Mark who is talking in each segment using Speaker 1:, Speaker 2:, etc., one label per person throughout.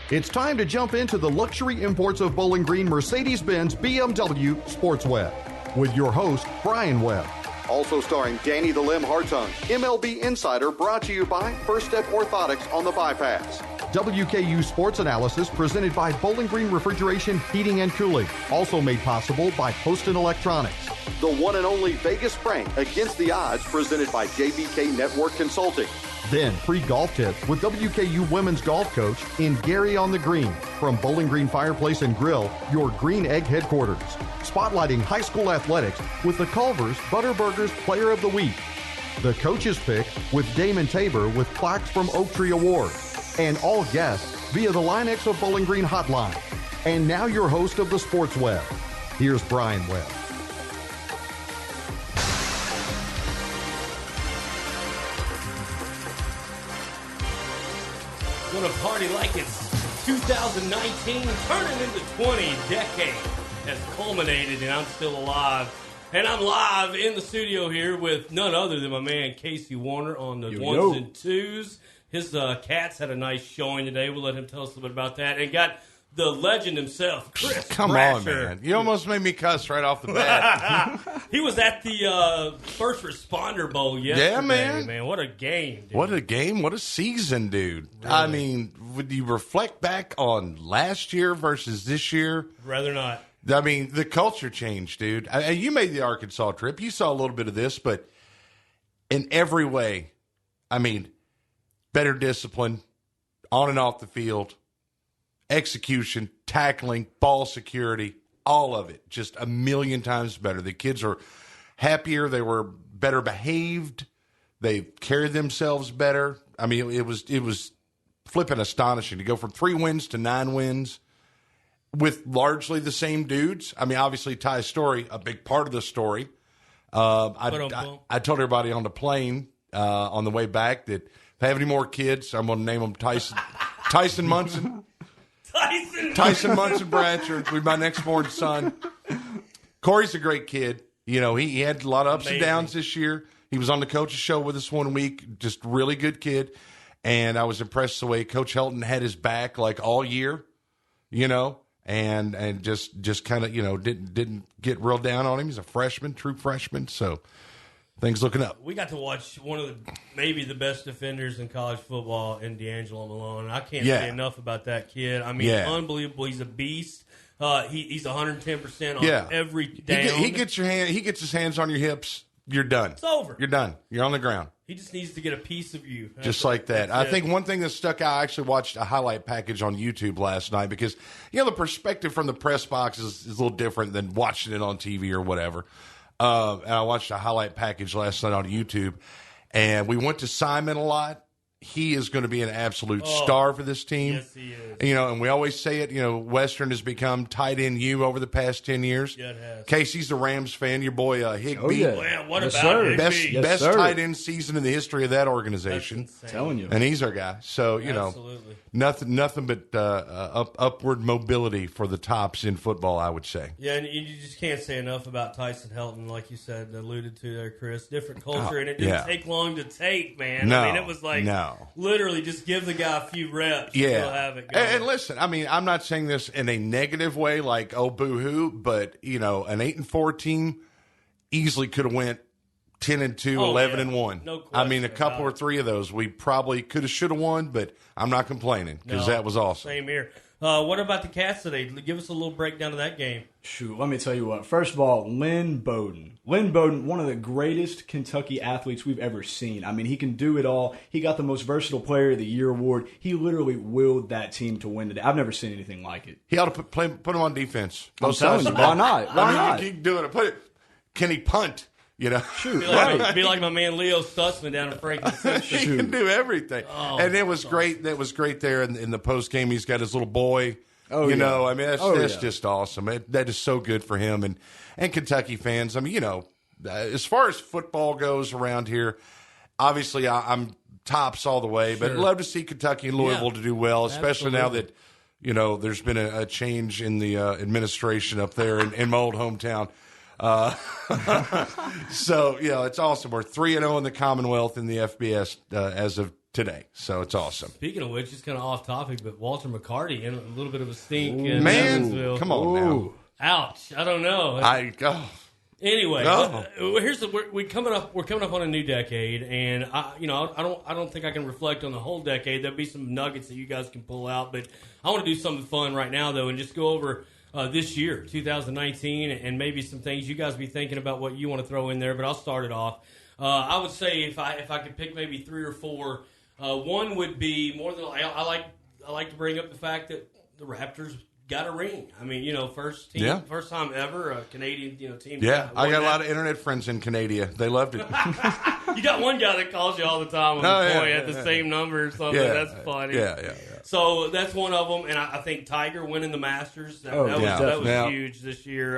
Speaker 1: It's time to jump into the luxury imports of Bowling Green Mercedes-Benz BMW Sports Webb with your host, Brian Webb. Also starring Danny the Limb Hartung, MLB Insider, brought to you by First Step Orthotics on the Bypass. WKU Sports Analysis presented by Bowling Green Refrigeration, Heating, and Cooling. Also made possible by Poston Electronics. The one and only Vegas Prank Against the Odds presented by JBK Network Consulting. Then free golf tips with WKU Women's Golf Coach in Gary on the Green. From Bowling Green Fireplace and Grill, your Green Egg headquarters. Spotlighting high school athletics with the Culver's Butterburgers Player of the Week. The Coach's Pick with Damon Tabor with plaques from Oak Tree Award. And all guests via the Line-X of Bowling Green hotline. And now your host of the Sports Web. Here's Brian Webb.
Speaker 2: Gonna party like it's 2019, turning into 20 decade has culminated, and I'm still alive. And I'm live in the studio here with none other than my man Casey Warner on the ones and twos. His Cats had a nice showing today. We'll let him tell us a little bit about that. And got the legend himself, Chris
Speaker 3: Come
Speaker 2: Bratcher.
Speaker 3: on, man. You almost made me cuss right off the bat.
Speaker 2: He was at the First Responder Bowl yesterday.
Speaker 3: Yeah, man.
Speaker 2: What a game, dude.
Speaker 3: What a game. What a season, dude.
Speaker 2: Really?
Speaker 3: I mean, would you reflect back on last year versus this year?
Speaker 2: Rather not.
Speaker 3: I mean, the culture changed, dude. You made the Arkansas trip. You saw a little bit of this, but in every way, I mean, better discipline on and off the field, execution, tackling, ball security, all of it just a million times better. The kids are happier. They were better behaved. They carried themselves better. I mean, it was flipping astonishing to go from 3 wins to 9 wins with largely the same dudes. I mean, obviously Ty's story, a big part of the story. I told everybody on the plane on the way back that if I have any more kids, I'm going to name them Tyson Munson. Tyson Munson Bratcher will be my next born son. Corey's a great kid. You know, he had a lot of ups and downs this year. He was on the coach's show with us one week. Just really good kid. And I was impressed the way Coach Helton had his back like all year, you know, and just kind of, you know, didn't get real down on him. He's a freshman, true freshman. So things looking up.
Speaker 2: We got to watch one of maybe the best defenders in college football in D'Angelo Malone. I can't say enough about that kid. I mean, unbelievable. He's a beast. He's 110% on every down.
Speaker 3: He gets his hands on your hips. You're done.
Speaker 2: It's over.
Speaker 3: You're done. You're on the ground.
Speaker 2: He just needs to get a piece of you.
Speaker 3: Just like that. I think one thing that stuck out, I actually watched a highlight package on YouTube last night because, you know, the perspective from the press box is a little different than watching it on TV or whatever. And I watched a highlight package last night on YouTube, and we went to Simon a lot. He is going to be an absolute star for this team.
Speaker 2: Yes, he is.
Speaker 3: You know, and we always say it, you know, Western has become tight end U over the past 10 years.
Speaker 2: Yeah, it has.
Speaker 3: Casey's the Rams fan. Your boy Higbee.
Speaker 4: Oh, yeah.
Speaker 2: Man, what
Speaker 4: Yes,
Speaker 2: about
Speaker 4: sir.
Speaker 2: Higbee?
Speaker 3: Best tight end season in the history of that organization.
Speaker 4: Telling you.
Speaker 3: And he's our guy. So, you know, nothing but upward mobility for the tops in football, I would say.
Speaker 2: Yeah, and you just can't say enough about Tyson Helton, like you said, alluded to there, Chris. Different culture, and it didn't take long to take, man.
Speaker 3: No,
Speaker 2: I mean, it was like literally just give the guy a few reps.
Speaker 3: Yeah.
Speaker 2: And he'll have it going.
Speaker 3: And listen, I mean, I'm not saying this in a negative way, like, oh, boo-hoo, but, you know, an 8-4 team easily could have went 10-2, 11-1.
Speaker 2: No question.
Speaker 3: I mean, a couple or three of those we probably could have, should have won, but I'm not complaining because that was awesome.
Speaker 2: Same here. What about the Cats today? Give us a little breakdown of that game.
Speaker 4: Shoot, let me tell you what. First of all, Lynn Bowden. Lynn Bowden, one of the greatest Kentucky athletes we've ever seen. I mean, he can do it all. He got the most versatile player of the year award. He literally willed that team to win today. I've never seen anything like it.
Speaker 3: He ought to put him on defense.
Speaker 4: I'm telling you, why not? Why not?
Speaker 3: Keep doing it. Can he punt? You know,
Speaker 4: shoot,
Speaker 2: be like my man Leo Stutzman down in Franklin.
Speaker 3: He can do everything, and it was great. That was great there in the post game. He's got his little boy. You know, I mean, that's just awesome. That is so good for him and Kentucky fans. I mean, you know, as far as football goes around here, obviously I'm tops all the way, but I'd love to see Kentucky and Louisville to do well, especially now that, you know, there's been a change in the administration up there in my old hometown. So, you know, it's awesome. We're 3-0 in the Commonwealth in the FBS as of today. So it's awesome.
Speaker 2: Speaking of which, it's kind of off topic, but Walter McCarty in a little bit of a stink in
Speaker 3: Man,
Speaker 2: Evansville.
Speaker 3: come on now.
Speaker 2: Ouch! I don't know. Anyway, we're coming up on a new decade, and I don't think I can reflect on the whole decade. There'll be some nuggets that you guys can pull out, but I want to do something fun right now though, and just go over this year, 2019, and maybe some things you guys be thinking about what you want to throw in there. But I'll start it off. I would say if I could pick maybe 3 or 4, one would be more than I like to bring up the fact that the Raptors got a ring. I mean, first time ever a Canadian, team.
Speaker 3: Yeah, I got a lot of internet friends in Canada. They loved it.
Speaker 2: You got one guy that calls you all the time at the same number or something.
Speaker 3: Yeah,
Speaker 2: that's funny.
Speaker 3: Yeah.
Speaker 2: So that's one of them, and I think Tiger winning the Masters that was huge this year,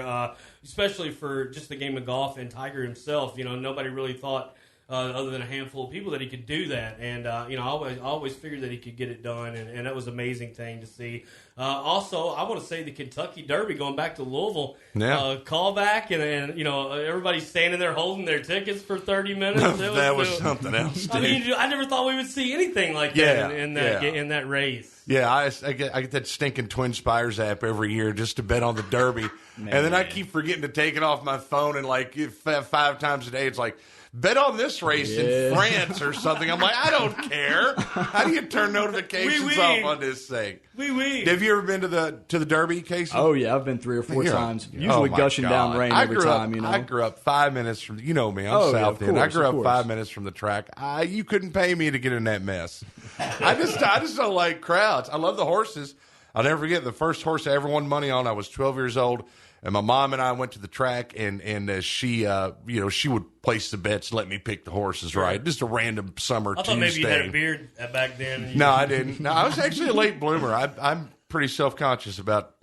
Speaker 2: especially for just the game of golf and Tiger himself. Nobody really thought. Other than a handful of people that he could do that. And, I always figured that he could get it done, and that was an amazing thing to see. Also, I want to say the Kentucky Derby, going back to Louisville, callback, and everybody's standing there holding their tickets for 30 minutes.
Speaker 3: That was something else, dude.
Speaker 2: I mean, I never thought we would see anything like that in that race.
Speaker 3: Yeah, I get that stinking Twin Spires app every year just to bet on the Derby. And then I keep forgetting to take it off my phone, and 5 times a day it's like, bet on this race in France or something. I'm like, I don't care. How do you turn notifications off on this thing? Have you ever been to the Derby, Casey?
Speaker 4: Oh yeah, I've been 3 or 4 times. Usually gushing down rain every time.
Speaker 3: I grew up 5 minutes from. You know me, I'm South End. I grew up 5 minutes from the track. You couldn't pay me to get in that mess. I just don't like crowds. I love the horses. I'll never forget the first horse I ever won money on. I was 12 years old. And my mom and I went to the track, and she would place the bets, let me pick the horses, right? Just a random summer Tuesday.
Speaker 2: I thought maybe you had a beard back then.
Speaker 3: No, I didn't. No, I was actually a late bloomer. I'm pretty self-conscious about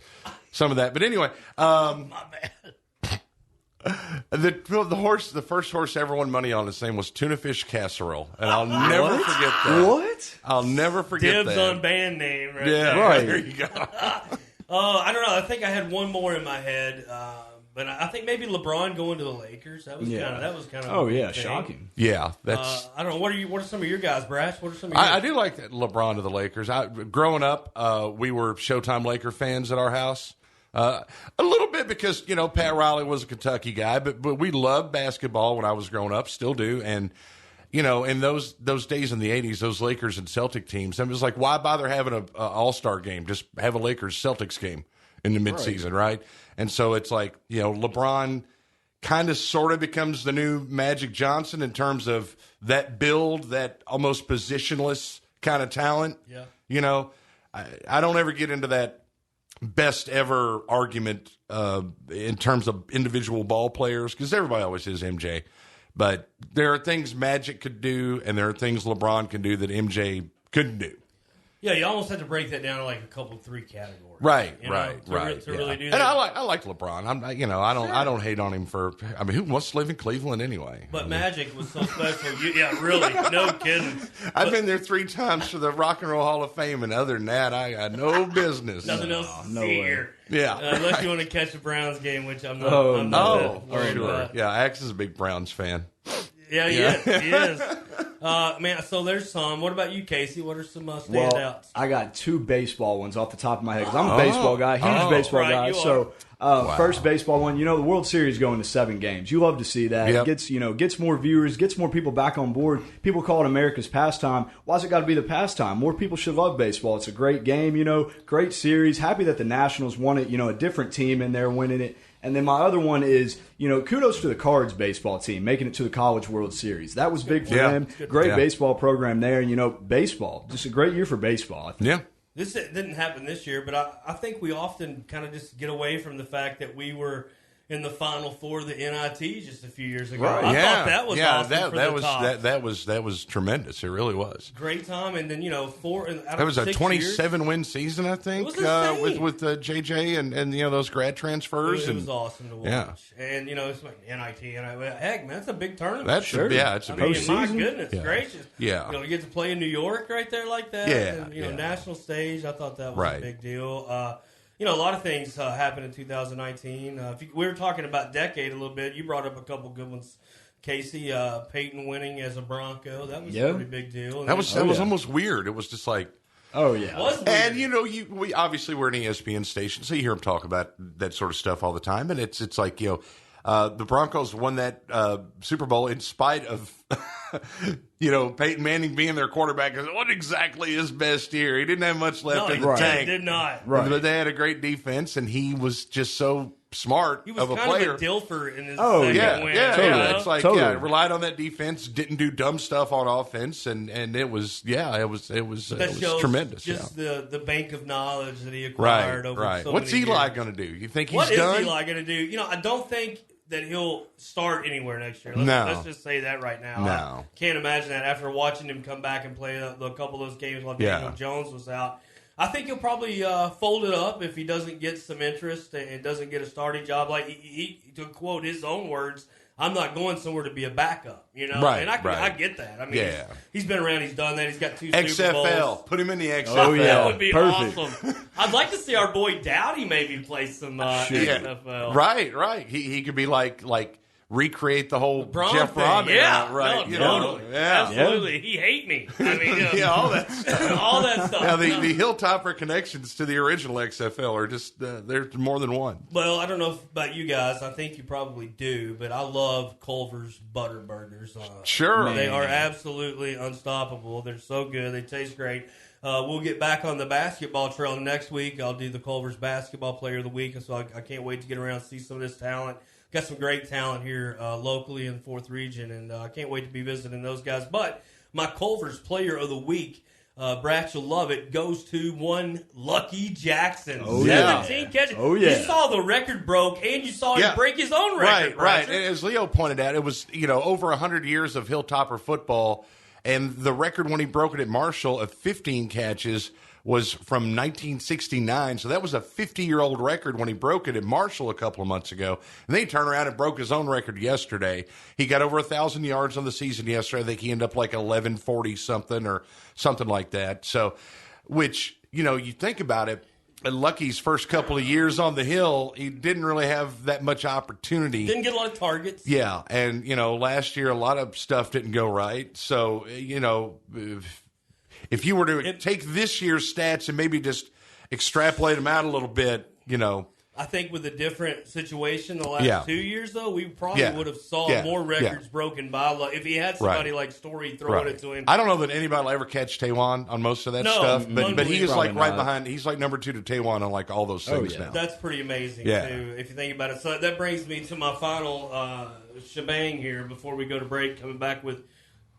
Speaker 3: some of that. But anyway.
Speaker 2: My bad.
Speaker 3: The first horse I ever won money on, his name was Tuna Fish Casserole. And I'll never forget that.
Speaker 4: What?
Speaker 3: I'll never forget
Speaker 2: Dibs
Speaker 3: that.
Speaker 2: on band name, right?
Speaker 3: Yeah,
Speaker 4: right.
Speaker 3: There you go.
Speaker 2: I don't know. I think I had one more in my head, but I think maybe LeBron going to the Lakers. That was kind of.
Speaker 4: Oh yeah, shocking.
Speaker 3: Yeah, that's.
Speaker 2: I don't know. What are some of your guys, Brash? What are some?
Speaker 3: I do like that LeBron to the Lakers. Growing up, we were Showtime Laker fans at our house. A little bit because Pat Riley was a Kentucky guy, but we loved basketball when I was growing up, still do, and. In those days in the 80s, those Lakers and Celtic teams, it was like, why bother having an all-star game? Just have a Lakers-Celtics game in the midseason, right? And so it's like, LeBron kind of sort of becomes the new Magic Johnson in terms of that build, that almost positionless kind of talent. Yeah. I don't ever get into that best ever argument in terms of individual ball players because everybody always says MJ. But there are things Magic could do, and there are things LeBron can do that MJ couldn't do.
Speaker 2: Yeah, you almost have to break that down to like a couple, 3 categories.
Speaker 3: Right.
Speaker 2: To really do that.
Speaker 3: And I like LeBron. I don't hate on him for. I mean, who wants to live in Cleveland anyway?
Speaker 2: But Magic was so special. Really, no kidding.
Speaker 3: I've been there 3 times for the Rock and Roll Hall of Fame, and other than that, I got no business.
Speaker 2: Nothing else to see here.
Speaker 3: Yeah,
Speaker 2: unless you want to catch a Browns game, which I'm not.
Speaker 3: Sure. Yeah, Axe is a big Browns fan.
Speaker 2: Yeah, he is. Man, so there's some. What about you, Casey? What are some standouts?
Speaker 4: Well, I got 2 baseball ones off the top of my head because I'm a baseball guy, huge baseball guy. So first baseball one, the World Series going to 7 games. You love to see that. Yep. It gets more viewers, gets more people back on board. People call it America's pastime. Why's it got to be the pastime? More people should love baseball. It's a great game, great series. Happy that the Nationals won it. A different team in there winning it. And then my other one is, kudos to the Cards baseball team making it to the College World Series. That was big for them. Great baseball program there. Baseball. Just a great year for baseball, I think.
Speaker 3: Yeah.
Speaker 2: This didn't happen this year, but I think we often kind of just get away from the fact that we were in the Final Four of the NIT just a few years ago.
Speaker 3: Right.
Speaker 2: I thought that was awesome.
Speaker 3: That was tremendous. It really was
Speaker 2: great time. And then
Speaker 3: that was a 27-win season, I think, with JJ and those grad transfers.
Speaker 2: It was awesome to watch. Yeah. And it's like NIT, and heck, man, that's a big tournament.
Speaker 3: That's
Speaker 4: sure.
Speaker 3: It's a big
Speaker 2: season. My goodness gracious.
Speaker 3: Yeah.
Speaker 2: You get to play in New York right there like that.
Speaker 3: Yeah.
Speaker 2: And, national stage. I thought that was a big deal. A lot of things happened in 2019. We were talking about decade a little bit. You brought up a couple good ones Casey, Peyton winning as a Bronco, that was a pretty big deal. And
Speaker 3: that was almost weird. It was just like,
Speaker 4: oh yeah,
Speaker 2: it was weird.
Speaker 3: And we obviously we're an ESPN station, so you hear them talk about that sort of stuff all the time, and it's like the Broncos won that Super Bowl in spite of Peyton Manning being their quarterback. It wasn't exactly his best year. He didn't have much left in the tank.
Speaker 2: Did not.
Speaker 3: Right. But they had a great defense, and he was just so smart of a player.
Speaker 2: He was kind of a Dilfer in his second win.
Speaker 3: Yeah,
Speaker 2: totally.
Speaker 3: It's like relied on that defense, didn't do dumb stuff on offense, and it was tremendous.
Speaker 2: Just the bank of knowledge that he acquired over so
Speaker 3: What's
Speaker 2: many
Speaker 3: Eli
Speaker 2: years.
Speaker 3: going to do? You think he's
Speaker 2: What
Speaker 3: done?
Speaker 2: What is Eli going to do? I don't think that he'll start anywhere next year. Let's just say that right now.
Speaker 3: No.
Speaker 2: I can't imagine that after watching him come back and play a couple of those games while Daniel Jones was out. I think he'll probably fold it up if he doesn't get some interest and doesn't get a starting job. Like he to quote his own words, I'm not going somewhere to be a backup,
Speaker 3: Right,
Speaker 2: and I get that. I mean, he's been around, he's done that. He's got 2 Super Bowls.
Speaker 3: XFL, put him in the XFL.
Speaker 4: Oh yeah,
Speaker 2: That would be
Speaker 4: perfect.
Speaker 2: awesome. I'd like to see our boy Dowdy maybe play some XFL.
Speaker 3: Right. He could be like recreate the whole
Speaker 2: Braun
Speaker 3: Jeff
Speaker 2: thing.
Speaker 3: Rodman.
Speaker 2: Yeah,
Speaker 3: right.
Speaker 2: totally. Absolutely. He hate me. I mean,
Speaker 3: all that stuff.
Speaker 2: all that stuff.
Speaker 3: Now, the Hilltopper connections to the original XFL are just, there's more than one.
Speaker 2: Well, I don't know about you guys. I think you probably do, but I love Culver's Butter Burgers.
Speaker 3: Sure.
Speaker 2: They are absolutely unstoppable. They're so good. They taste great. We'll get back on the basketball trail next week. I'll do the Culver's Basketball Player of the Week, and so I can't wait to get around and see some of this talent. Got some great talent here locally in the 4th region, and I can't wait to be visiting those guys. But my Culver's Player of the Week, Bratcher love it, goes to one Lucky Jackson. 17 catches.
Speaker 4: Oh, yeah.
Speaker 2: You saw the record broke, and you saw him break his own record.
Speaker 3: Right. And as Leo pointed out, it was over 100 years of Hilltopper football, and the record when he broke it at Marshall of 15 catches was from 1969, so that was a 50-year-old record when he broke it at Marshall a couple of months ago. And then he turned around and broke his own record yesterday. He got over 1,000 yards on the season yesterday. I think he ended up like 1140-something or something like that. So, which, you think about it, Lucky's first couple of years on the hill, he didn't really have that much opportunity.
Speaker 2: Didn't get a lot of targets.
Speaker 3: Yeah, and, last year a lot of stuff didn't go right. So, if you were to take this year's stats and maybe just extrapolate them out a little bit,
Speaker 2: I think with a different situation the last 2 years, though, we probably would have saw more records broken by if he had somebody like Story throwing it to him.
Speaker 3: I don't know that anybody will ever catch Taiwan on most of that stuff, but he is like right behind. He's like number 2 to Taiwan on like all those things now.
Speaker 2: That's pretty amazing too, if you think about it. So that brings me to my final shebang here before we go to break. Coming back with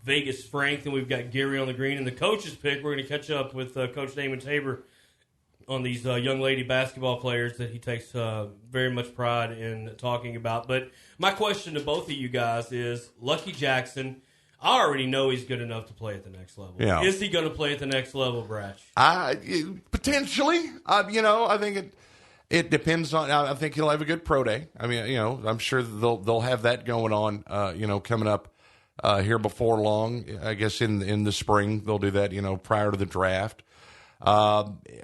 Speaker 2: Vegas Frank, and we've got Gary on the green. And the coach's pick, we're going to catch up with Coach Damon Tabor on these young lady basketball players that he takes very much pride in talking about. But my question to both of you guys is, Lucky Jackson, I already know he's good enough to play at the next level.
Speaker 3: Yeah.
Speaker 2: Is he going to play at the next level, Bratch?
Speaker 3: Potentially. I think it depends on. I think he'll have a good pro day. I mean, I'm sure they'll have that going on. Coming up here before long. I guess in the spring they'll do that. Prior to the draft.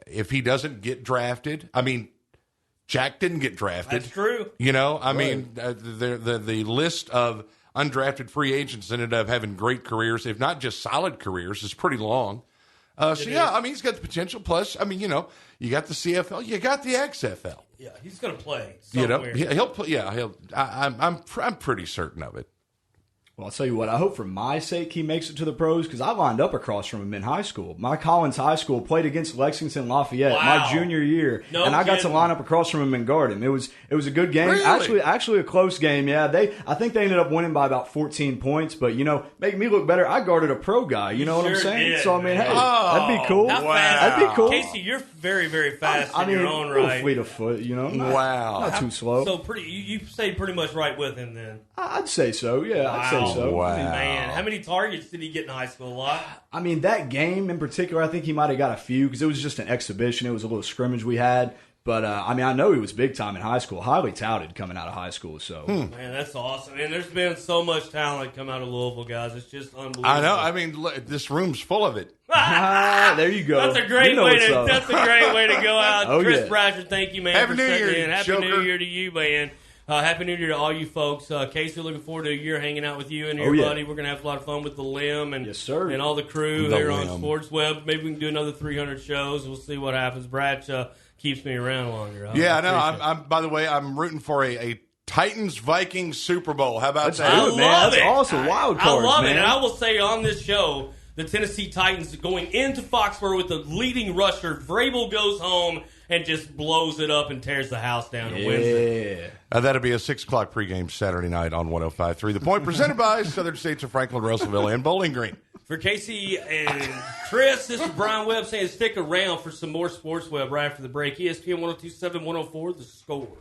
Speaker 3: If he doesn't get drafted, I mean, Jack didn't get drafted.
Speaker 2: That's true.
Speaker 3: I mean, the list of undrafted free agents that ended up having great careers, if not just solid careers, is pretty long. I mean, he's got the potential. Plus, I mean, you got the CFL, you got the XFL.
Speaker 2: Yeah, he's going to play somewhere.
Speaker 3: He'll play. Yeah, I'm pretty certain of it.
Speaker 4: Well, I'll tell you what, I hope for my sake he makes it to the pros, because I lined up across from him in high school. My Collins High School played against Lexington Lafayette my junior year, and I got to line up across from him and guard him. It was a good game.
Speaker 3: Really?
Speaker 4: Actually a close game, yeah. I think they ended up winning by about 14 points, but, making me look better, I guarded a pro guy, you know what I'm saying?
Speaker 2: Did,
Speaker 4: so, I mean, hey, that'd be cool. That'd be cool.
Speaker 2: Casey, you're very, very fast in your own
Speaker 4: a little
Speaker 2: right.
Speaker 4: fleet of foot,
Speaker 3: Wow.
Speaker 4: Not too slow.
Speaker 2: So you stayed pretty much right with him then.
Speaker 4: I'd say so, yeah. I'd say so.
Speaker 3: Wow.
Speaker 2: Man, how many targets did he get in high school? A lot?
Speaker 4: I mean, that game in particular, I think he might have got a few, because it was just an exhibition. It was a little scrimmage we had. But, I mean, I know he was big time in high school, highly touted coming out of high school. So,
Speaker 2: Man, that's awesome. And there's been so much talent come out of Louisville, guys. It's just unbelievable.
Speaker 3: I know. I mean, this room's full of it.
Speaker 4: There you go.
Speaker 2: That's a great way to go out.
Speaker 4: Oh,
Speaker 2: Chris
Speaker 4: yeah.
Speaker 2: Bratcher, thank you, man,
Speaker 3: Happy
Speaker 2: for
Speaker 3: New
Speaker 2: sitting
Speaker 3: Year,
Speaker 2: in. Happy
Speaker 3: Joker.
Speaker 2: New Year to you, man. Happy New Year to all you folks. Casey, looking forward to a year hanging out with you and your buddy. We're going to have a lot of fun with the Limb and,
Speaker 4: yes, sir.
Speaker 2: And all the crew here on Sports Web. Maybe we can do another 300 shows. We'll see what happens. Bratcher keeps me around longer.
Speaker 3: Yeah, no, I'm by the way, I'm rooting for a Titans-Vikings Super Bowl. How about that?
Speaker 2: I love it.
Speaker 4: That's awesome. Wild cards,
Speaker 2: I love
Speaker 4: man.
Speaker 2: it. And I will say on this show, the Tennessee Titans going into Foxborough with the leading rusher. Vrabel goes home and just blows it up and tears the house down and wins it.
Speaker 3: That'll be a 6 o'clock pregame Saturday night on 105.3. The Point presented by Southern States of Franklin, Russellville, and Bowling Green.
Speaker 2: For Casey and Chris, this is Brian Webb saying stick around for some more Sports Web right after the break. ESPN 102.7, 104, The Score.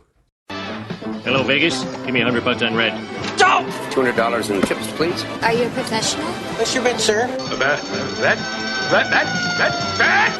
Speaker 5: Hello, Vegas. Give me $100 on red.
Speaker 6: $200 in chips, please.
Speaker 7: Are you a professional?
Speaker 6: What's your bet, sir?
Speaker 5: Bet.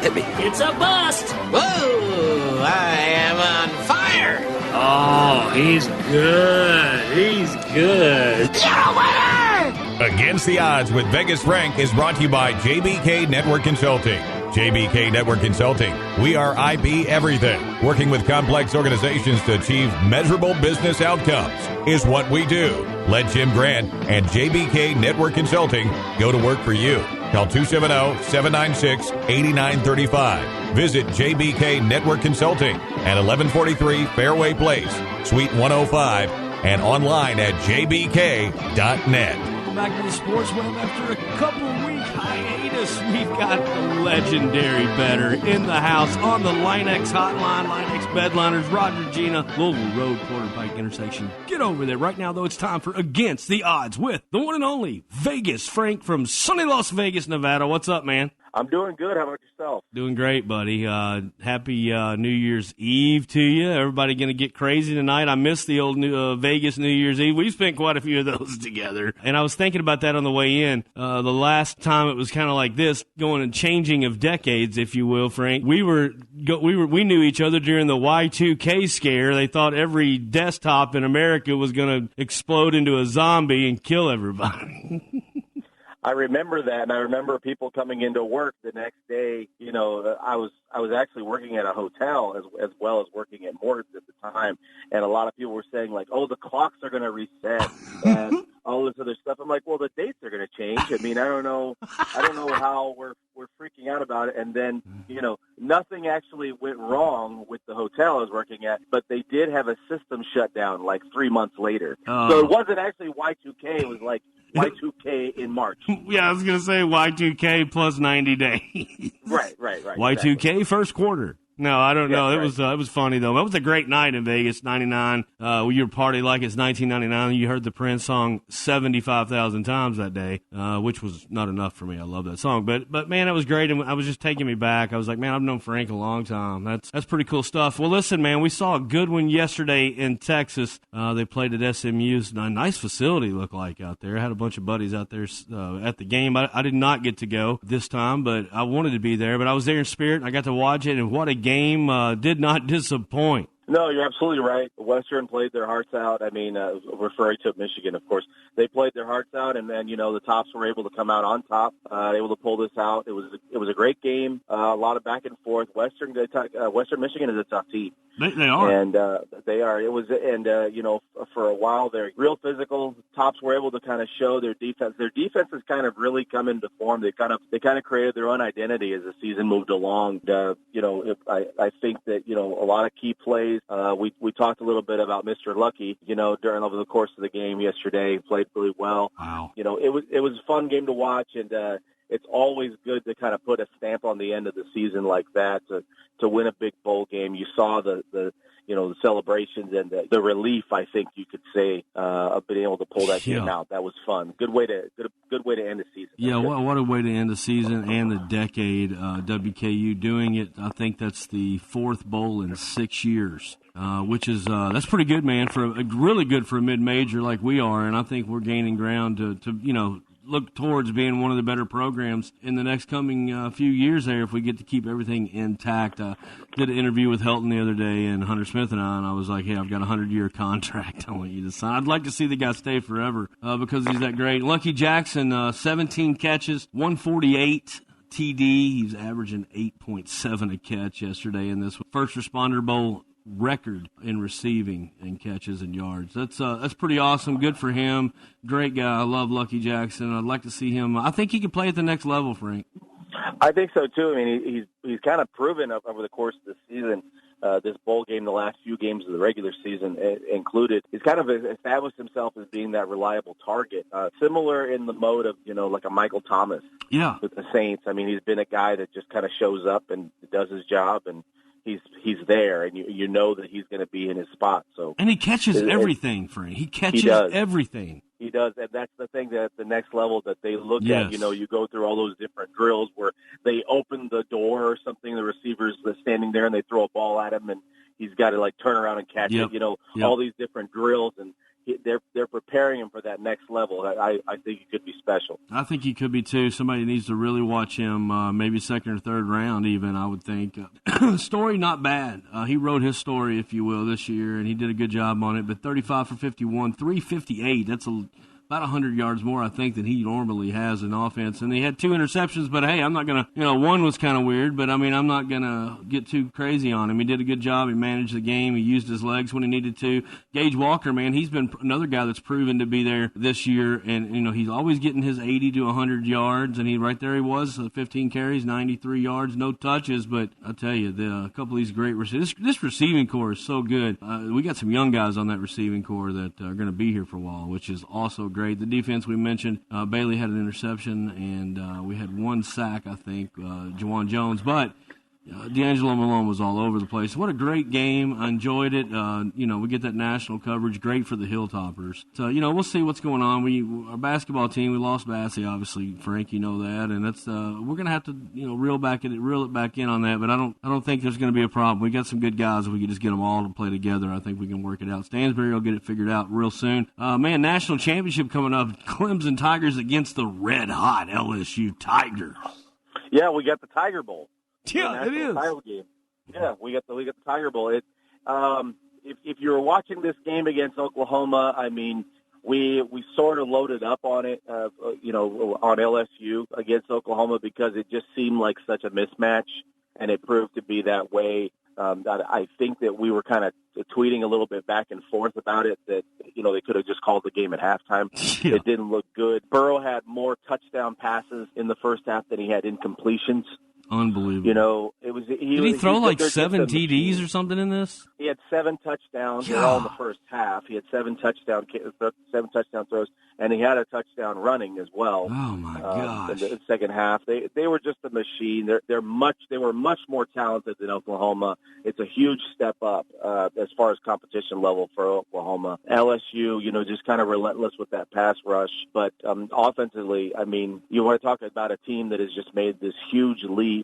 Speaker 6: Hit me.
Speaker 8: It's a bust.
Speaker 6: Whoa! I am on fire.
Speaker 8: Oh, he's good. He's good.
Speaker 6: You're a winner!
Speaker 9: Against the Odds with Vegas Frank is brought to you by JBK Network Consulting. JBK Network Consulting. We are IB everything. Working with complex organizations to achieve measurable business outcomes is what we do. Let Jim Grant and JBK Network Consulting go to work for you. Call 270-796-8935. Visit JBK Network Consulting at 1143 Fairway Place, Suite 105, and online at jbk.net.
Speaker 8: Back to the Sports Web after a couple-week hiatus. We've got the legendary Better in the house on the Linex hotline. Linex Bedliners, Roger Gina, Louisville Road, Quarter Pike intersection. Get over there. Right now, though, it's time for Against the Odds with the one and only Vegas Frank from sunny Las Vegas, Nevada. What's up, man?
Speaker 10: I'm doing good. How about yourself?
Speaker 8: Doing great, buddy. Happy New Year's Eve to you. Everybody going to get crazy tonight. I missed the old Vegas New Year's Eve. We spent quite a few of those together. And I was thinking about that on the way in. The last time it was kind of like this, going and changing of decades, if you will, Frank. We knew each other during the Y2K scare. They thought every desktop in America was going to explode into a zombie and kill everybody.
Speaker 10: I remember that, and I remember people coming into work the next day. You know, I was actually working at a hotel as well as working at Morgan's at the time, and a lot of people were saying like, "Oh, the clocks are going to reset," and all this other stuff. I'm like, "Well, the dates are going to change." I mean, I don't know how we're freaking out about it. And then, you know, nothing actually went wrong with the hotel I was working at, but they did have a system shut down like 3 months later. So it wasn't actually Y2K. It was like Y2K in March.
Speaker 8: Yeah, I was going to say Y2K plus 90 days.
Speaker 10: Right.
Speaker 8: Y2K
Speaker 10: exactly.
Speaker 8: First quarter. No, I don't know.
Speaker 10: Right.
Speaker 8: It was funny though. It was a great night in Vegas, 99. You were party like it's 1999. You heard the Prince song 75,000 times that day, which was not enough for me. I love that song, but man, it was great, and I was just taking me back. I was like, man, I've known Frank a long time. That's pretty cool stuff. Well, listen, man, we saw a good one yesterday in Texas. They played at SMU's. A nice facility looked like out there. I had a bunch of buddies out there at the game. I did not get to go this time, but I wanted to be there. But I was there in spirit. And I got to watch it, and what a game. Did not disappoint.
Speaker 10: No, you're absolutely right. Western played their hearts out. I mean, referring to Michigan, of course, they played their hearts out, and then, you know, the Tops were able to come out on top, able to pull this out. It was a great game, a lot of back and forth. Western Michigan is a tough team.
Speaker 8: They are,
Speaker 10: and they are. It was, and you know, for a while they're real physical. Tops were able to kind of show their defense. Their defense has kind of really come into form. They kind of created their own identity as the season moved along. You know, I think that, you know, a lot of key plays. We talked a little bit about Mr. Lucky, you know, over the course of the game yesterday. He played really well.
Speaker 8: Wow.
Speaker 10: You know, it was a fun game to watch, and it's always good to kind of put a stamp on the end of the season like that to win a big bowl game. You saw the you know, the celebrations and the relief, I think you could say, of being able to pull that game out. That was fun. Good way to end the season.
Speaker 8: Yeah, what a way to end the season and the decade. WKU doing it. I think that's the fourth bowl in 6 years. Which is that's pretty good, man. Really good for a mid-major like we are, and I think we're gaining ground to you know, look towards being one of the better programs in the next coming few years there if we get to keep everything intact. Did an interview with Helton the other day, and Hunter Smith and I was like, hey, I've got a 100-year contract I want you to sign. I'd like to see the guy stay forever because he's that great. Lucky Jackson, 17 catches, 148 TD. He's averaging 8.7 a catch yesterday in this First Responder Bowl record in receiving and catches and yards. That's pretty awesome. Good for him. Great guy. I love Lucky Jackson. I'd like to see him. I think he could play at the next level, Frank.
Speaker 10: I think so too. I mean, he's kind of proven over the course of the season, this bowl game, the last few games of the regular season included, he's kind of established himself as being that reliable target. Similar in the mode of, like a Michael Thomas with the Saints. I mean, he's been a guy that just kind of shows up and does his job, and he's there, and you know that he's going to be in his spot. So,
Speaker 8: and he catches everything, Frank. He catches everything.
Speaker 10: He does, and that's the thing that at the next level that they look at. You go through all those different drills where they open the door or something, the receiver's standing there, and they throw a ball at him, and he's got to, like, turn around and catch it. All these different drills, and they're preparing him for that next level. I think he could be special.
Speaker 8: I think he could be, too. Somebody needs to really watch him, maybe second or third round even, I would think. Story, not bad. He wrote his story, if you will, this year, and he did a good job on it. But 35 for 51, 358, that's about 100 yards more, I think, than he normally has in offense. And he had 2 interceptions, but, hey, I'm not going to, one was kind of weird, but, I mean, I'm not going to get too crazy on him. He did a good job. He managed the game. He used his legs when he needed to. Gage Walker, man, he's been another guy that's proven to be there this year. And, he's always getting his 80 to 100 yards, and right there he was, 15 carries, 93 yards, no touches. But I tell you, a couple of these great receivers, this receiving core is so good. We got some young guys on that receiving core that are going to be here for a while, which is also great. The defense we mentioned, Bailey had an interception, and we had 1 sack, I think, Juwan Jones. But D'Angelo Malone was all over the place. What a great game. I enjoyed it. We get that national coverage. Great for the Hilltoppers. So, we'll see what's going on. Our basketball team, we lost Bassey, obviously, Frank, you know that. And that's we're going to have to, reel it back in on that. But I don't think there's going to be a problem. We got some good guys. If we can just get them all to play together, I think we can work it out. Stansbury will get it figured out real soon. National championship coming up. Clemson Tigers against the red-hot LSU Tigers.
Speaker 10: Yeah, we got the Tiger Bowl.
Speaker 8: Yeah, it is.
Speaker 10: Title game. Yeah, we got the Tiger Bowl. If you were watching this game against Oklahoma, I mean, we sort of loaded up on it, on LSU against Oklahoma because it just seemed like such a mismatch, and it proved to be that way. I think that we were kind of tweeting a little bit back and forth about it that, they could have just called the game at halftime. Yeah. It didn't look good. Burrow had more touchdown passes in the first half than he had incompletions.
Speaker 8: Unbelievable.
Speaker 10: Did
Speaker 8: he throw like 7 TDs or something in this?
Speaker 10: He had 7 touchdowns. They're all in the first half. He had 7 touchdown throws, and he had a touchdown running as well.
Speaker 8: Oh my gosh!
Speaker 10: In the second half, they were just a machine. They were much more talented than Oklahoma. It's a huge step up as far as competition level for Oklahoma. LSU, just kind of relentless with that pass rush, but offensively, I mean, you want to talk about a team that has just made this huge leap.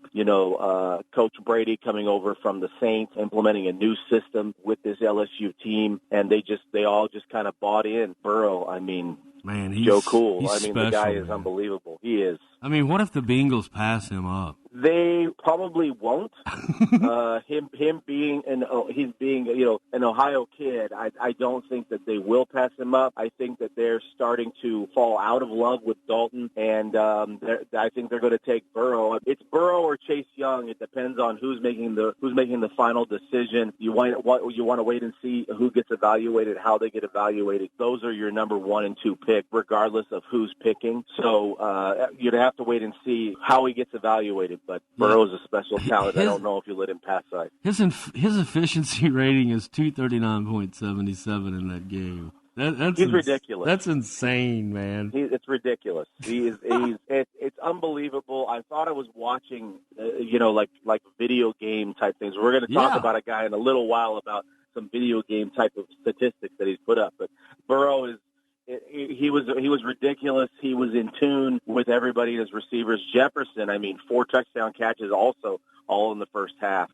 Speaker 10: Coach Brady coming over from the Saints, implementing a new system with this LSU team, and they all just kind of bought in. Burrow, I mean,
Speaker 8: man,
Speaker 10: Joe Cool.
Speaker 8: I mean,
Speaker 10: special, the guy is unbelievable. He is.
Speaker 8: I mean, what if the Bengals pass him up?
Speaker 10: They probably won't. Him being an Ohio kid, I don't think that they will pass him up. I think that they're starting to fall out of love with Dalton, and I think they're going to take Burrow. It's Burrow or Chase Young. It depends on who's making the final decision. You want to wait and see who gets evaluated, how they get evaluated. Those are your number 1 and 2 pick, regardless of who's picking. So you'd have to wait and see how he gets evaluated. But Burrow's a special talent. I don't know if you let him pass sight.
Speaker 8: His efficiency rating is 239.77 in that game.
Speaker 10: He's ridiculous.
Speaker 8: That's insane, man.
Speaker 10: It's ridiculous. It's unbelievable. I thought I was watching, like video game type things. We're going to talk about a guy in a little while about some video game type of statistics that he's put up. But Burrow is. He was ridiculous. He was in tune with everybody as receivers. Jefferson, 4 touchdown catches also all in the first half.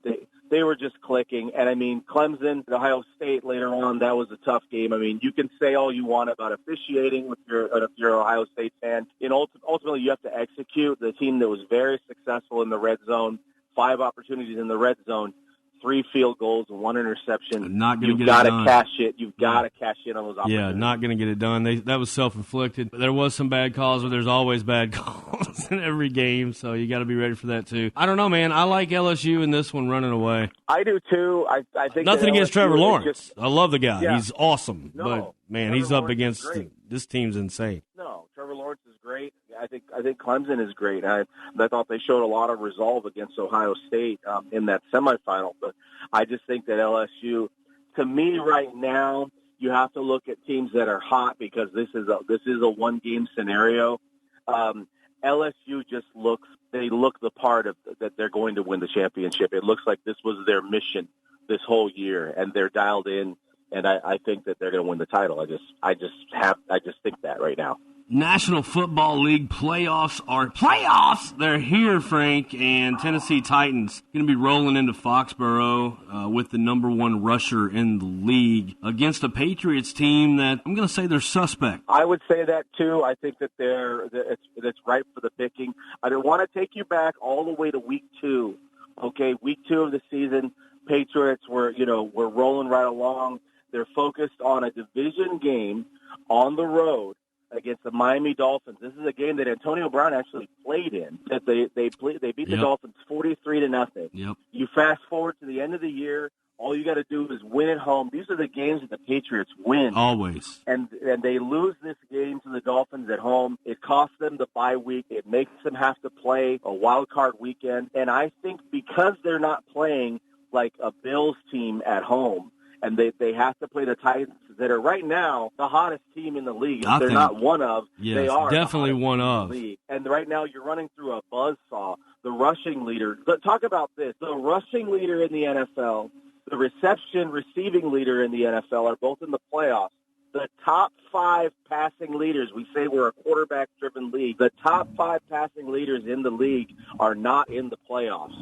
Speaker 10: They were just clicking. And, Clemson, Ohio State later on, that was a tough game. You can say all you want about officiating if you're an Ohio State fan. Ultimately, you have to execute. The team that was very successful in the red zone, 5 opportunities in the red zone, 3 field goals and 1 interception.
Speaker 8: Not going to
Speaker 10: You've
Speaker 8: get
Speaker 10: got
Speaker 8: it
Speaker 10: to
Speaker 8: done.
Speaker 10: cash it. You've got to cash in on those opportunities.
Speaker 8: Yeah, not going to get it done. That was self-inflicted. There was some bad calls, but there's always bad calls in every game, so you got to be ready for that too. I don't know, man. I like LSU in this one running away.
Speaker 10: I do too. I think
Speaker 8: nothing against Trevor Lawrence.
Speaker 10: Just,
Speaker 8: I love the guy.
Speaker 10: Yeah.
Speaker 8: He's awesome.
Speaker 10: No,
Speaker 8: but man,
Speaker 10: Trevor
Speaker 8: he's up
Speaker 10: Lawrence
Speaker 8: against this team's insane.
Speaker 10: No, Trevor Lawrence is great. I think Clemson is great. I thought they showed a lot of resolve against Ohio State in that semifinal. But I just think that LSU, to me right now, you have to look at teams that are hot because this is a one-game scenario. LSU just look the part of that they're going to win the championship. It looks like this was their mission this whole year, and they're dialed in. And I think that they're going to win the title. I just think that right now.
Speaker 8: National Football League playoffs are playoffs. They're here, Frank, and Tennessee Titans going to be rolling into Foxborough with the number 1 rusher in the league against a Patriots team that I'm going to say they're suspect.
Speaker 10: I would say that too. I think that it's ripe for the picking. I want to take you back all the way to week 2. Okay, week 2 of the season, Patriots were rolling right along. They're focused on a division game on the road against the Miami Dolphins. This is a game that Antonio Brown actually played in. That they beat the Dolphins 43-0.
Speaker 8: Yep.
Speaker 10: You fast forward to the end of the year, all you got to do is win at home. These are the games that the Patriots win.
Speaker 8: Always.
Speaker 10: And they lose this game to the Dolphins at home. It costs them the bye week. It makes them have to play a wild card weekend. And I think because they're not playing like a Bills team at home, and they have to play the Titans that are right now the hottest team in the league. They're not one of.
Speaker 8: Yes,
Speaker 10: they are
Speaker 8: definitely one of.
Speaker 10: League. And right now you're running through a buzzsaw. The rushing leader. Talk about this. The rushing leader in the NFL, the receiving leader in the NFL are both in the playoffs. The top 5 passing leaders, we say we're a quarterback-driven league. The top 5 passing leaders in the league are not in the playoffs.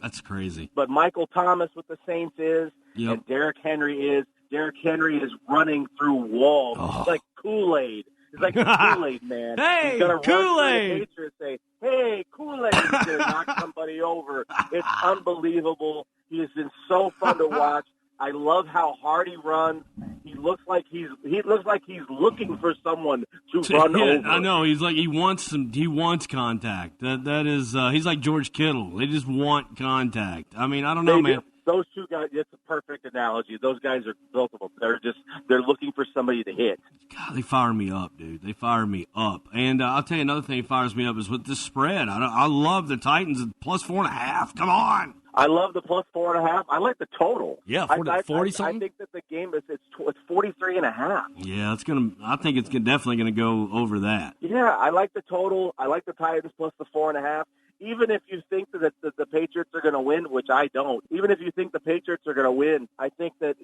Speaker 8: That's crazy.
Speaker 10: But Michael Thomas with the Saints is,
Speaker 8: yep.
Speaker 10: and Derrick Henry is. Derrick Henry is running through walls. It's like Kool-Aid. It's like Kool-Aid, man.
Speaker 8: Hey,
Speaker 10: He's going to run
Speaker 8: Kool-Aid.
Speaker 10: through the Patriots and say, hey, Kool-Aid. He's going to knock somebody over. It's unbelievable. He has been so fun to watch. I love how hard he runs. He looks like he's looking for someone to run over.
Speaker 8: I know. He's like he wants contact. That is he's like George Kittle. They just want contact. I mean, I don't know, man.
Speaker 10: Those two guys, it's a perfect analogy. Those guys are both of them. They're looking for somebody to hit.
Speaker 8: God, they fire me up, dude. They fire me up. And I'll tell you another thing that fires me up is with the spread. I love the Titans at plus 4.5. Come on.
Speaker 10: I love the plus 4.5. I like the total.
Speaker 8: Yeah, 40 something.
Speaker 10: I think that the game it's 43.5.
Speaker 8: Yeah, I think it's definitely gonna go over that.
Speaker 10: Yeah, I like the total. I like the Titans plus the 4.5. Even if you think that the Patriots are going to win, which I don't, even if you think the Patriots are going to win, I think that,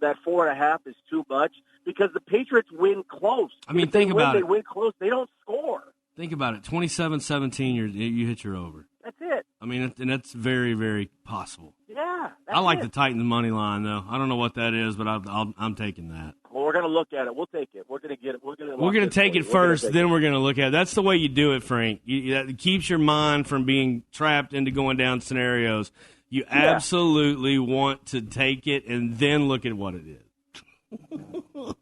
Speaker 10: that 4.5 is too much because the Patriots win close.
Speaker 8: I mean,
Speaker 10: They win close. They don't score.
Speaker 8: Think about it. 27-17, you hit your over.
Speaker 10: That's it.
Speaker 8: I mean, and that's very, very possible.
Speaker 10: Yeah.
Speaker 8: I like the Titans money line, though. I don't know what that is, but I'm taking that.
Speaker 10: Well, we're going to look at it. We'll take it. We're going to get it. We're going to
Speaker 8: take it first, then we're going to look at it. That's the way you do it, Frank. It keeps your mind from being trapped into going down scenarios. You absolutely want to take it and then look at what it is.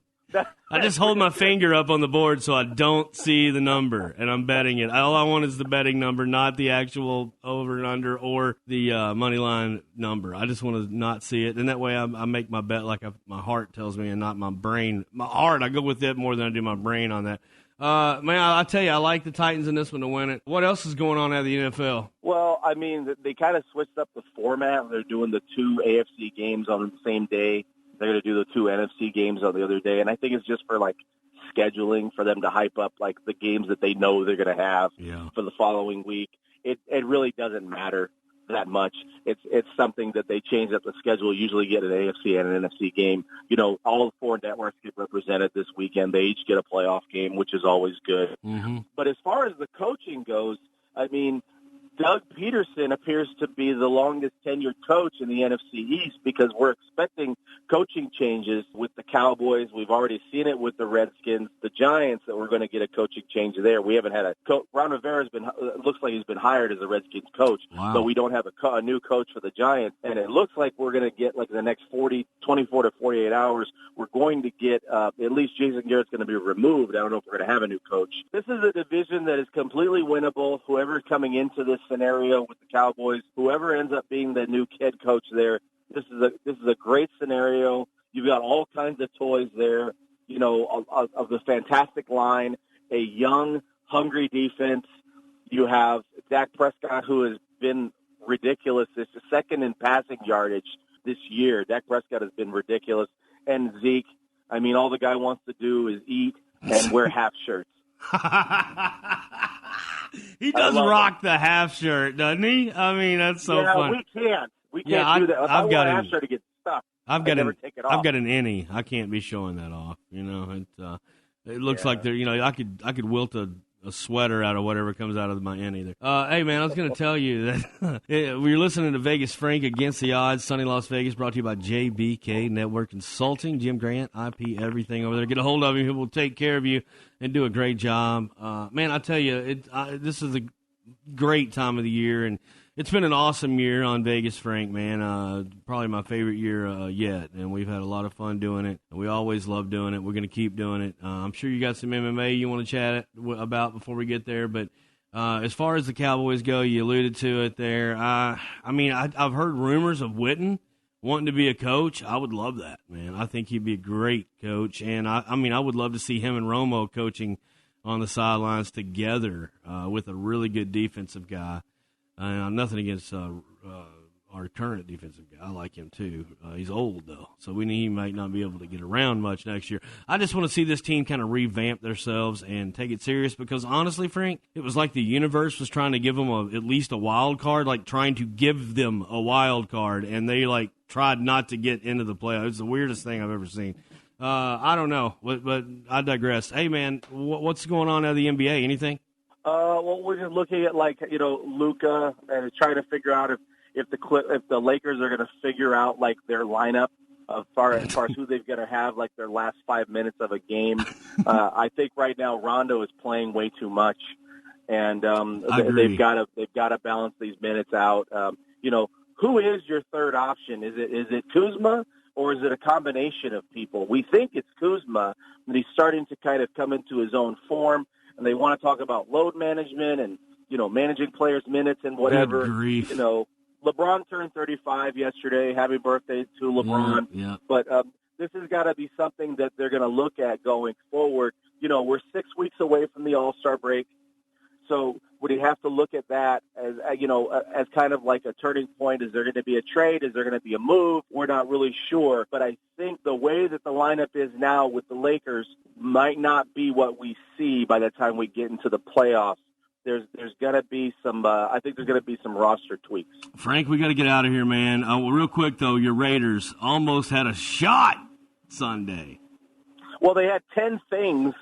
Speaker 8: I just hold my finger up on the board so I don't see the number, and I'm betting it. All I want is the betting number, not the actual over and under or the money line number. I just want to not see it, and that way I make my bet like my heart tells me and not my brain. My heart, I go with it more than I do my brain on that. Man, I tell you, I like the Titans in this one to win it. What else is going on out of the NFL?
Speaker 10: Well, I mean, they kind of switched up the format. They're doing the 2 AFC games on the same day. They're going to do the 2 NFC games on the other day, and I think it's just for, scheduling for them to hype up, the games that they know they're going to have for the following week. It really doesn't matter that much. It's something that they change up the schedule. Usually get an AFC and an NFC game. All 4 networks get represented this weekend. They each get a playoff game, which is always good.
Speaker 8: Mm-hmm.
Speaker 10: But as far as the coaching goes, I mean, Doug Peterson appears to be the longest tenured coach in the NFC East because we're expecting coaching changes with the Cowboys. We've already seen it with the Redskins, the Giants, that we're going to get a coaching change there. We haven't had a coach. Ron Rivera's looks like he's been hired as a Redskins coach, but we don't have a new coach for the Giants. And it looks like we're going to get, like, the next 24 to 48 hours, we're going to get at least Jason Garrett's going to be removed. I don't know if we're going to have a new coach. This is a division that is completely winnable. Whoever's coming into this scenario with the Cowboys, whoever ends up being the new head coach there, this is a great scenario. You've got all kinds of toys there, of the fantastic line, a young, hungry defense. You have Dak Prescott, who has been ridiculous. It's the second in passing yardage this year. Dak Prescott has been ridiculous. And Zeke, I mean, all the guy wants to do is eat and wear half shirts.
Speaker 8: He does rock the half shirt, doesn't he? I mean, that's so fun.
Speaker 10: We can't do that. If I've got a half shirt to get stuck. I've got an
Speaker 8: innie. I can't be showing that off. It looks like there. I could wilt a sweater out of whatever comes out of my innie there. Hey man, I was going to tell you that we're listening to Vegas Frank Against the Odds, sunny Las Vegas, brought to you by JBK Network Consulting. Jim Grant, IP everything over there. Get a hold of him. He will take care of you and do a great job. Man, I tell you, this is a great time of the year, and it's been an awesome year on Vegas Frank, man. Probably my favorite year yet, and we've had a lot of fun doing it. We always love doing it. We're going to keep doing it. I'm sure you got some MMA you want to chat about before we get there, but as far as the Cowboys go, you alluded to it there. I've heard rumors of Witten wanting to be a coach. I would love that, man. I think he'd be a great coach, and I would love to see him and Romo coaching on the sidelines together with a really good defensive guy. Nothing against our current defensive guy. I like him too. He's old though, so he might not be able to get around much next year. I just want to see this team kind of revamp themselves and take it serious because honestly, Frank, it was like the universe was trying to give them at least a wild card, like trying to give them a wild card, and they tried not to get into the playoffs. It's the weirdest thing I've ever seen. I don't know, but I digress. Hey man, what's going on out of the NBA? Anything?
Speaker 10: Well, we're just looking at Luka and trying to figure out if the Lakers are going to figure out their lineup as far as who they're going to have their last 5 minutes of a game. I think right now Rondo is playing way too much, and they've got to balance these minutes out. Who is your third option? Is it Kuzma? Or is it a combination of people? We think it's Kuzma, and he's starting to kind of come into his own form. And they want to talk about load management and, managing players' minutes and whatever.
Speaker 8: Good grief.
Speaker 10: LeBron turned 35 yesterday. Happy birthday to LeBron.
Speaker 8: Yeah.
Speaker 10: But this has got to be something that they're going to look at going forward. We're 6 weeks away from the All-Star break. So would he have to look at that as kind of like a turning point? Is there going to be a trade? Is there going to be a move? We're not really sure. But I think the way that the lineup is now with the Lakers might not be what we see by the time we get into the playoffs. There's going to be some. I think there's going to be some roster tweaks.
Speaker 8: Frank, we got to get out of here, man. Real quick though, your Raiders almost had a shot Sunday.
Speaker 10: Well, they had 10 things.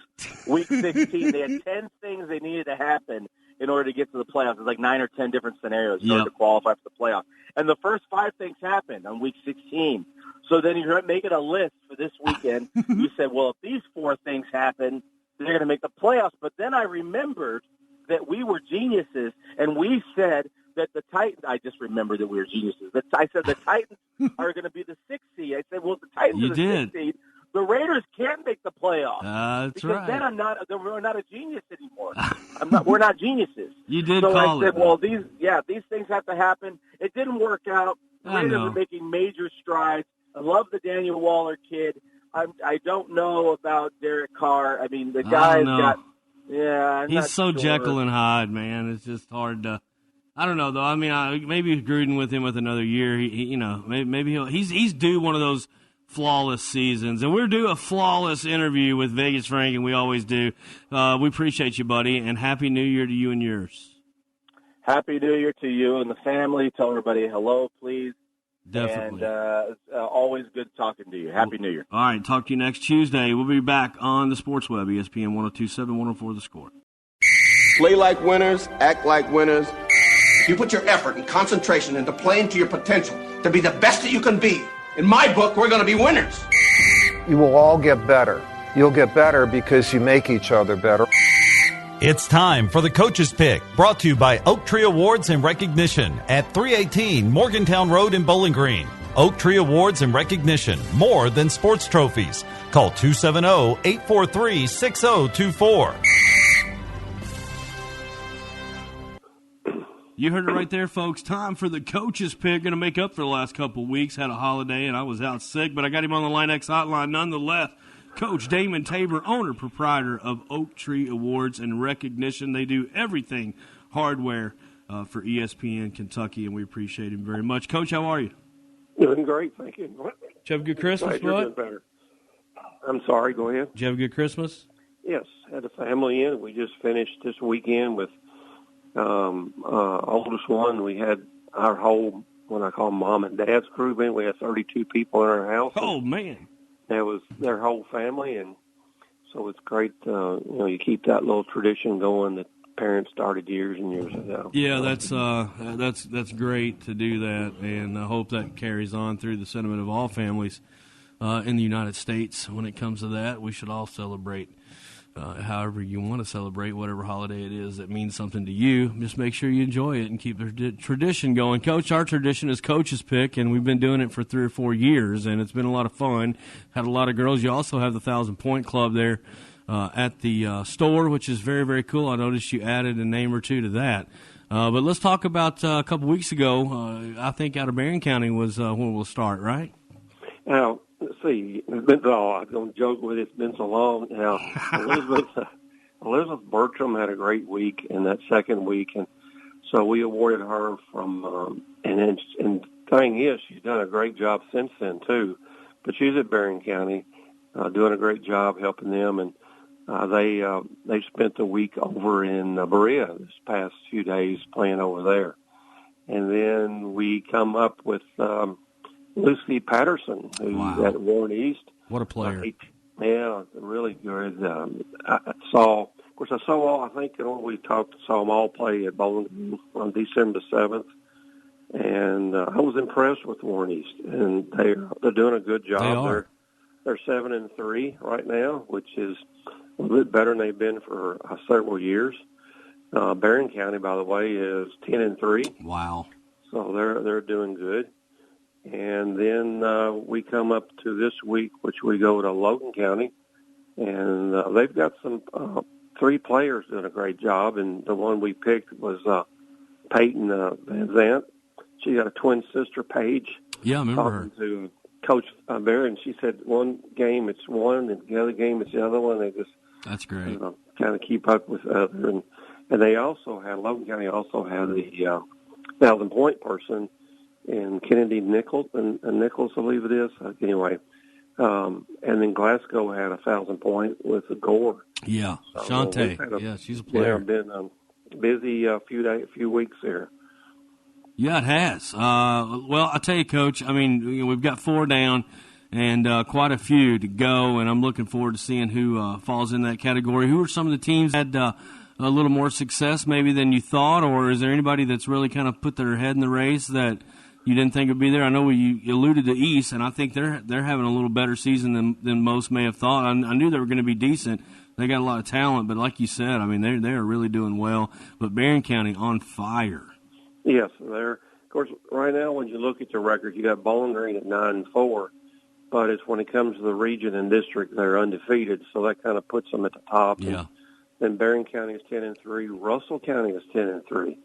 Speaker 10: Week 16, they had 10 things they needed to happen in order to get to the playoffs. It's like 9 or 10 different scenarios in order to qualify for the playoffs. And the first 5 things happened on week 16. So then you're making a list for this weekend. You said, well, if these 4 things happen, they're going to make the playoffs. But then I remembered that we were geniuses, and we said that the Titans – I just remembered that we were geniuses. I said the Titans are going to be the 6th seed. I said, well, if the Titans are the 6th seed, the Raiders can't make the playoffs.
Speaker 8: That's
Speaker 10: because
Speaker 8: right.
Speaker 10: Then we're not a genius anymore. We're not geniuses.
Speaker 8: You did
Speaker 10: so
Speaker 8: call
Speaker 10: I said,
Speaker 8: it.
Speaker 10: well, these things have to happen. It didn't work out. The Raiders are making major strides. I love the Daniel Waller kid. I don't know about Derek Carr. I mean, the guy's got. Yeah,
Speaker 8: he's so
Speaker 10: sure.
Speaker 8: Jekyll and Hyde, man. It's just hard to. I don't know though. I mean, maybe Gruden with him with another year. Maybe he's due one of those flawless seasons, and we're due a flawless interview with Vegas Frank, and we always do. We appreciate you, buddy, and Happy New Year to you and yours.
Speaker 10: Happy New Year to you and the family. Tell everybody hello, please.
Speaker 8: Definitely.
Speaker 10: And always good talking to you. Happy New Year.
Speaker 8: All right, talk to you next Tuesday. We'll be back on the Sports Web, ESPN 102.7, 104 The Score.
Speaker 7: Play like winners, act like winners. If you put your effort and concentration into playing to your potential to be the best that you can be, in my book, we're going to be winners.
Speaker 11: You will all get better. You'll get better because you make each other better.
Speaker 12: It's time for the Coach's Pick, brought to you by Oak Tree Awards and Recognition at 318 Morgantown Road in Bowling Green. Oak Tree Awards and Recognition, more than sports trophies. Call 270-843-6024.
Speaker 8: You heard it right there, folks. Time for the Coach's Pick. Going to make up for the last couple of weeks. Had a holiday, and I was out sick, but I got him on the Line X hotline nonetheless. Coach Damon Tabor, owner, proprietor of Oak Tree Awards and Recognition. They do everything hardware for ESPN Kentucky, and we appreciate him very much. Coach, how are you?
Speaker 13: Doing great, thank you.
Speaker 8: Did you have a good Christmas, bud?
Speaker 13: Better. I'm sorry, go ahead.
Speaker 8: Did you have a good Christmas?
Speaker 13: Yes, had a family in. We just finished this weekend with oldest one. We had our whole, what I call mom and dad's group in. We had 32 people in our house.
Speaker 8: Oh, man.
Speaker 13: That was their whole family, and so it's great. You keep that little tradition going that parents started years and years ago.
Speaker 8: Yeah, that's great to do that, and I hope that carries on through the sentiment of all families in the United States. When it comes to that, we should all celebrate however you want to celebrate, whatever holiday it is that means something to you. Just make sure you enjoy it and keep the tradition going. Coach, our tradition is Coach's Pick, and we've been doing it for 3 or 4 years, and it's been a lot of fun. Had a lot of girls. You also have the 1,000-point club there at the store, which is very, very cool. I noticed you added a name or two to that. But let's talk about a couple weeks ago, I think out of Barron County was when we'll start, right?
Speaker 13: Now, let's see. It's been I'm going to joke with it. It's been so long. Now, Elizabeth Bertram had a great week in that second week, and so we awarded her from. And thing is, she's done a great job since then too. But she's at Barron County, doing a great job helping them, and they spent the week over in Berea this past few days playing over there, and then we come up with. Lucy Patterson, who's at Warren East.
Speaker 8: What a player.
Speaker 13: Yeah, really good. I saw all, I think, we saw them all play at Bowling Green on December 7th. And I was impressed with Warren East. And they're doing a good job.
Speaker 8: They are.
Speaker 13: They're 7-3 right now, which is a little bit better than they've been for several years. Barron County, by the way, is 10-3.
Speaker 8: Wow.
Speaker 13: So they're doing good. And then we come up to this week, which we go to Logan County, and they've got some 3 players doing a great job. And the one we picked was Peyton Van Zant. She got a twin sister, Paige.
Speaker 8: Yeah, I remember her.
Speaker 13: To Coach Barry, and she said one game it's one, and the other game it's the other one. They just
Speaker 8: that's great.
Speaker 13: Kind of keep up with other, and they also had Logan County also had the 1,000-point person. And Kennedy Nichols, I believe it is. Anyway, and then Glasgow had 1,000-point with Gore.
Speaker 8: Yeah, Shantae. Yeah, she's a player.
Speaker 13: Yeah, been busy few weeks there.
Speaker 8: Yeah, it has. Well, I tell you, Coach. I mean, we've got 4 down and quite a few to go, and I'm looking forward to seeing who falls in that category. Who are some of the teams that had a little more success maybe than you thought, or is there anybody that's really kind of put their head in the race that you didn't think would be there? I know you alluded to East, and I think they're having a little better season than most may have thought. I knew they were going to be decent. They got a lot of talent, but like you said, I mean, they are really doing well. But Barron County on fire.
Speaker 13: Yes, they're of course right now. When you look at the record, you got Bowling Green at 9-4, but it's when it comes to the region and district, they're undefeated. So that kind of puts them at the top.
Speaker 8: Yeah.
Speaker 13: And then Barron County is 10-3. Russell County is 10-3.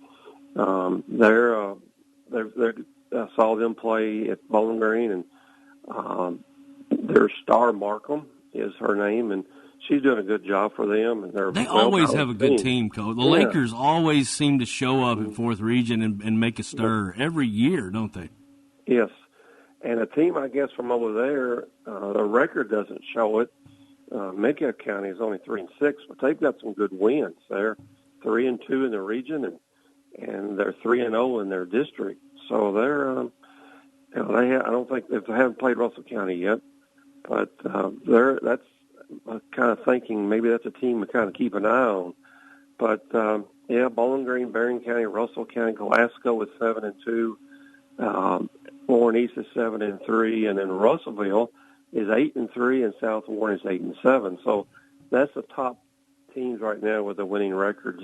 Speaker 13: I saw them play at Bowling Green, and their star Markham is her name, and she's doing a good job for them. And
Speaker 8: they always have a good team, Coach. The Lakers always seem to show up in 4th Region and make a stir every year, don't they?
Speaker 13: Yes, and a team, I guess, from over there, the record doesn't show it. Midgate County is only 3-6, but they've got some good wins. They're 3-2 in the region, and they're 3-0 in their district. So they're, I don't think they haven't played Russell County yet, but that's kind of thinking maybe that's a team to kind of keep an eye on. But Bowling Green, Berrien County, Russell County, Glasgow is 7-2. Warren East is 7-3, and then Russellville is 8-3, and South Warren is 8-7. So that's the top teams right now with the winning records,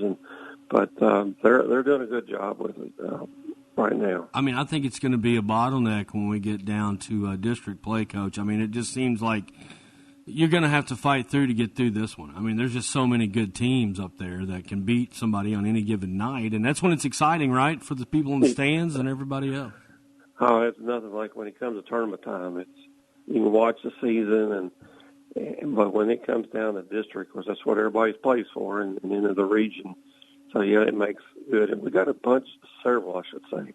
Speaker 13: but they're doing a good job with it right now.
Speaker 8: I mean, I think it's going to be a bottleneck when we get down to district play, Coach. I mean, it just seems like you're going to have to fight through to get through this one. I mean, there's just so many good teams up there that can beat somebody on any given night, and that's when it's exciting, right, for the people in the stands and everybody else.
Speaker 13: Oh, it's nothing like when it comes to tournament time. You can watch the season, but when it comes down to district, because that's what everybody plays for, and into the region. So, it makes good. And we got several, I should say,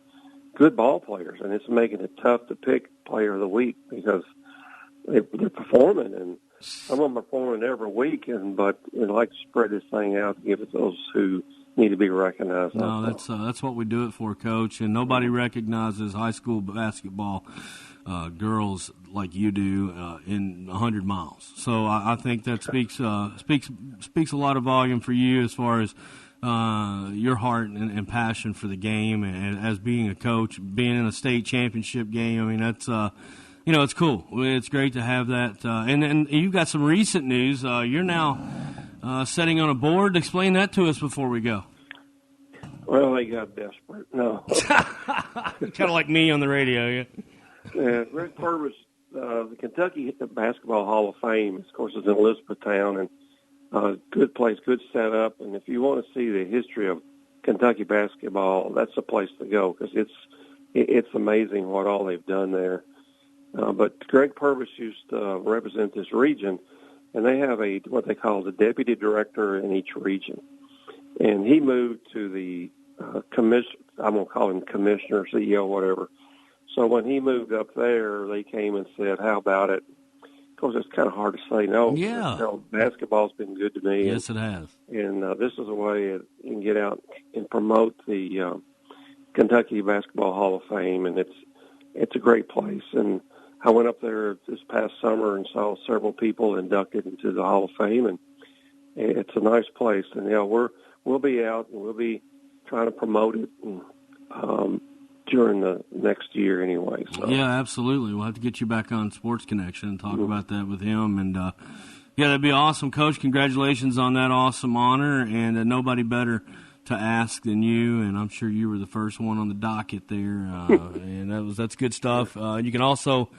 Speaker 13: good ball players, and it's making it tough to pick player of the week because they're performing, and some of them are performing every week, but we'd like to spread this thing out and give it to those who need to be recognized.
Speaker 8: No, that's what we do it for, Coach, and nobody recognizes high school basketball girls like you do in 100 miles. So I think that speaks a lot of volume for you as far as your heart and passion for the game, and as being a coach, being in a state championship game. I mean, that's it's cool. It's great to have that. And you've got some recent news. You're now sitting on a board. Explain that to us before we go.
Speaker 13: Well, they got desperate. No.
Speaker 8: Kind of like me on the radio, yeah.
Speaker 13: Yeah, Greg Purvis, the Kentucky Basketball Hall of Fame, of course, is in Elizabethtown, and good place, good setup. And if you want to see the history of Kentucky basketball, that's the place to go because it's amazing what all they've done there. But Greg Purvis used to represent this region, and they have what they call the deputy director in each region. And he moved to the commission. I'm going to call him commissioner, CEO, whatever. So when he moved up there, they came and said, "How about it?" Of course, it's kind of hard to say no.
Speaker 8: Yeah.
Speaker 13: Basketball's been good to me.
Speaker 8: Yes, it has.
Speaker 13: And this is a way you can get out and promote the Kentucky Basketball Hall of Fame, and it's a great place. And I went up there this past summer and saw several people inducted into the Hall of Fame, and it's a nice place. And we'll be out and we'll be trying to promote it during the next year anyway. So.
Speaker 8: Yeah, absolutely. We'll have to get you back on Sports Connection and talk about that with him. And that'd be awesome, Coach. Congratulations on that awesome honor, and nobody better to ask than you. And I'm sure you were the first one on the docket there, and that's good stuff. You can also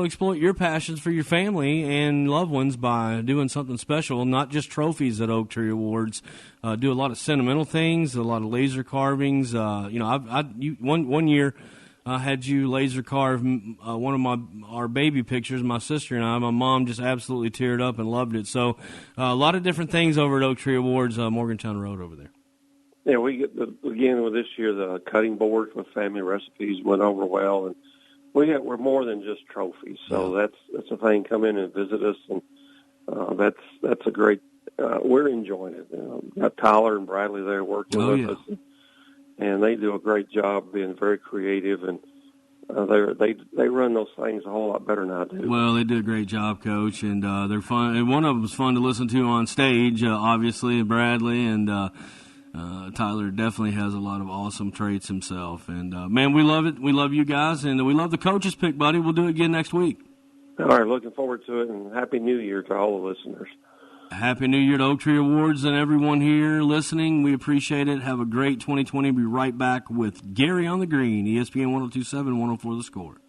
Speaker 8: exploit your passions for your family and loved ones by doing something special, not just trophies at Oak Tree Awards. Do a lot of sentimental things, a lot of laser carvings. One year I had you laser carve one of our baby pictures, my sister and I. My mom just absolutely teared up and loved it. So a lot of different things over at Oak Tree Awards, Morgantown Road over there.
Speaker 13: Yeah, we get again with this year the cutting board with family recipes went over well, and we're more than just trophies. So that's a thing. Come in and visit us, and that's a great. We're enjoying it. Got Tyler and Bradley there working with us, and they do a great job being very creative, and they run those things a whole lot better than I do.
Speaker 8: Well, they do a great job, Coach, and they're fun. And one of them was fun to listen to on stage, obviously, Bradley, and Tyler definitely has a lot of awesome traits himself. And, man, we love it. We love you guys, and we love the Coach's Pick, buddy. We'll do it again next week.
Speaker 13: All right, looking forward to it, and Happy New Year to all the listeners.
Speaker 8: Happy New Year to Oak Tree Awards and everyone here listening. We appreciate it. Have a great 2020. Be right back with Gary on the Green, ESPN 102.7, 104 The Score.